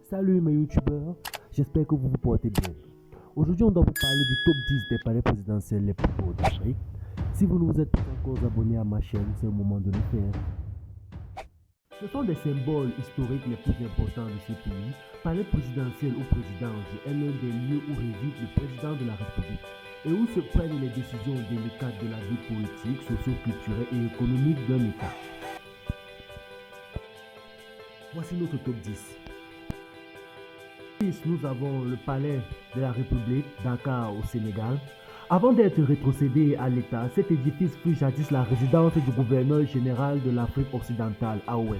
Salut mes youtubeurs, j'espère que vous vous portez bien. Aujourd'hui on doit vous parler du top 10 des palais présidentiels les plus beaux d'Afrique. Si vous ne vous êtes pas encore abonné à ma chaîne, c'est le moment de le faire. Ce sont des symboles historiques les plus importants de ce pays. Palais présidentiel ou présidence est l'un des lieux où réside le président de la République et où se prennent les décisions délicates de la vie politique, socio-culturelle et économique d'un État. Voici notre top 10. Nous avons le palais de la République, Dakar au Sénégal. Avant d'être rétrocédé à l'État, cet édifice fut jadis la résidence du gouverneur général de l'Afrique occidentale, AOF,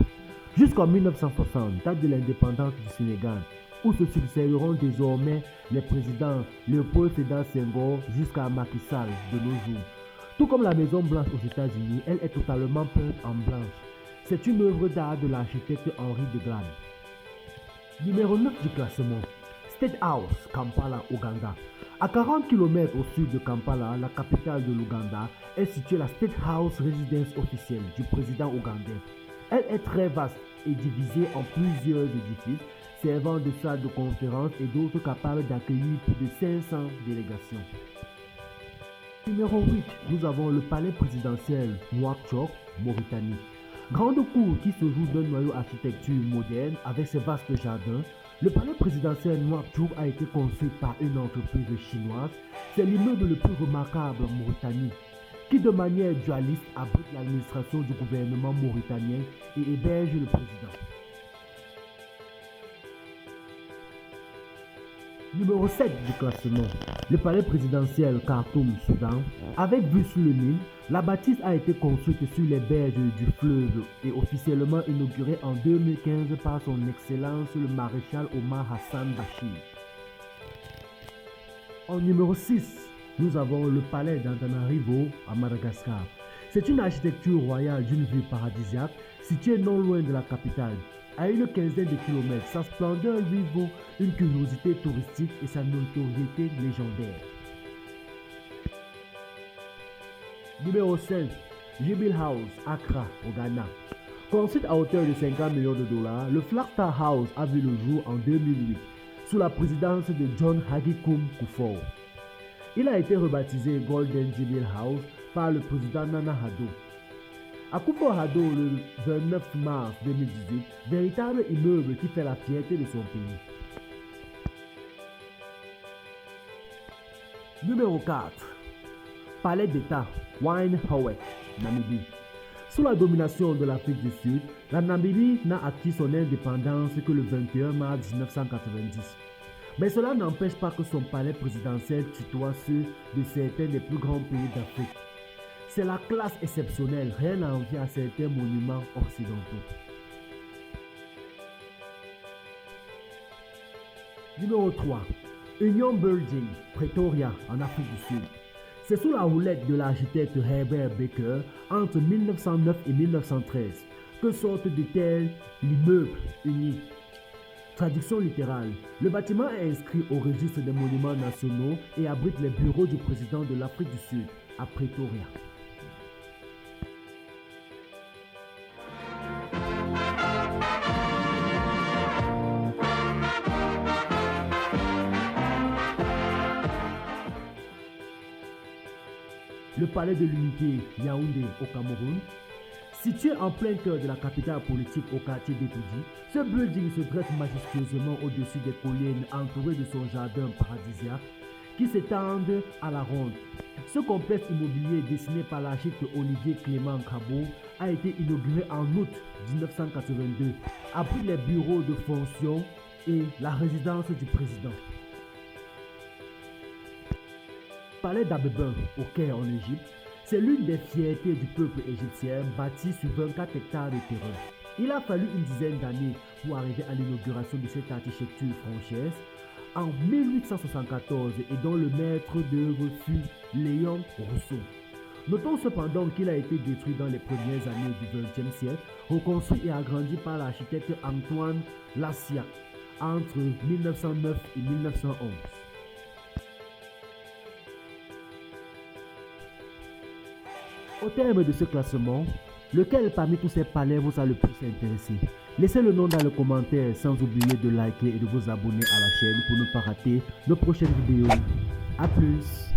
jusqu'en 1960, date de l'indépendance du Sénégal, où se succéderont désormais les présidents Léopold Sédar Senghor jusqu'à Macky Sall de nos jours. Tout comme la Maison Blanche aux États-Unis, elle est totalement peinte en blanche. C'est une œuvre d'art de l'architecte Henri de Glane. Numéro 9 du classement, State House, Kampala, Ouganda. À 40 km au sud de Kampala, la capitale de l'Ouganda, est située la State House, résidence officielle du président ougandais. Elle est très vaste et divisée en plusieurs édifices, servant de salle de conférence et d'autres capables d'accueillir plus de 500 délégations. Numéro 8, nous avons le palais présidentiel Nouakchott, Mauritanie. Grande cour qui se joue d'un noyau architecture moderne avec ses vastes jardins, le palais présidentiel Nouakchott a été construit par une entreprise chinoise. C'est l'immeuble le plus remarquable en Mauritanie, qui de manière dualiste abrite l'administration du gouvernement mauritanien et héberge le président. Numéro 7 du classement, le palais présidentiel Khartoum, Soudan. Avec vue sur le Nil, la bâtisse a été construite sur les berges du fleuve et officiellement inaugurée en 2015 par son Excellence le maréchal Omar Hassan Bachir. En numéro 6, nous avons le palais d'Antananarivo à Madagascar. C'est une architecture royale d'une ville paradisiaque située non loin de la capitale. À une quinzaine de kilomètres, sa splendeur lui vaut une curiosité touristique et sa notoriété légendaire. Numéro 5, Jubilee House, Accra, au Ghana. Construite à hauteur de 50 millions de dollars, le Flagstaff House a vu le jour en 2008 sous la présidence de John Agyekum Kufuor. Il a été rebaptisé Golden Jubilee House par le président Nana Addo. Akufo-Addo le 29 mars 2018, véritable immeuble qui fait la fierté de son pays. Numéro 4, Palais d'État, Windhoek, Namibie. Sous la domination de l'Afrique du Sud, la Namibie n'a acquis son indépendance que le 21 mars 1990. Mais cela n'empêche pas que son palais présidentiel tutoie ceux de certains des plus grands pays d'Afrique. C'est la classe exceptionnelle, rien à envier à certains monuments occidentaux. Numéro 3, Union Building, Pretoria, en Afrique du Sud. C'est sous la houlette de l'architecte Herbert Baker, entre 1909 et 1913, que sortent de tel l'immeuble uni. Traduction littérale, le bâtiment est inscrit au registre des monuments nationaux et abrite les bureaux du président de l'Afrique du Sud, à Pretoria. Le palais de l'unité, Yaoundé, au Cameroun. Situé en plein cœur de la capitale politique au quartier d'Etoudi, ce building se dresse majestueusement au-dessus des collines entouré de son jardin paradisiaque qui s'étendent à la ronde. Ce complexe immobilier dessiné par l'architecte Olivier Clément Cabot a été inauguré en août 1982, abrite les bureaux de fonction et la résidence du président. Palais d'Abeba au Caire en Égypte, c'est l'une des fiertés du peuple égyptien bâti sur 24 hectares de terrain. Il a fallu une dizaine d'années pour arriver à l'inauguration de cette architecture française en 1874 et dont le maître d'œuvre fut Léon Rousseau. Notons cependant qu'il a été détruit dans les premières années du XXe siècle, reconstruit et agrandi par l'architecte Antoine Lassiat entre 1909 et 1911. Au terme de ce classement, lequel parmi tous ces palais vous a le plus intéressé? Laissez le nom dans les commentaires sans oublier de liker et de vous abonner à la chaîne pour ne pas rater nos prochaines vidéos. A plus!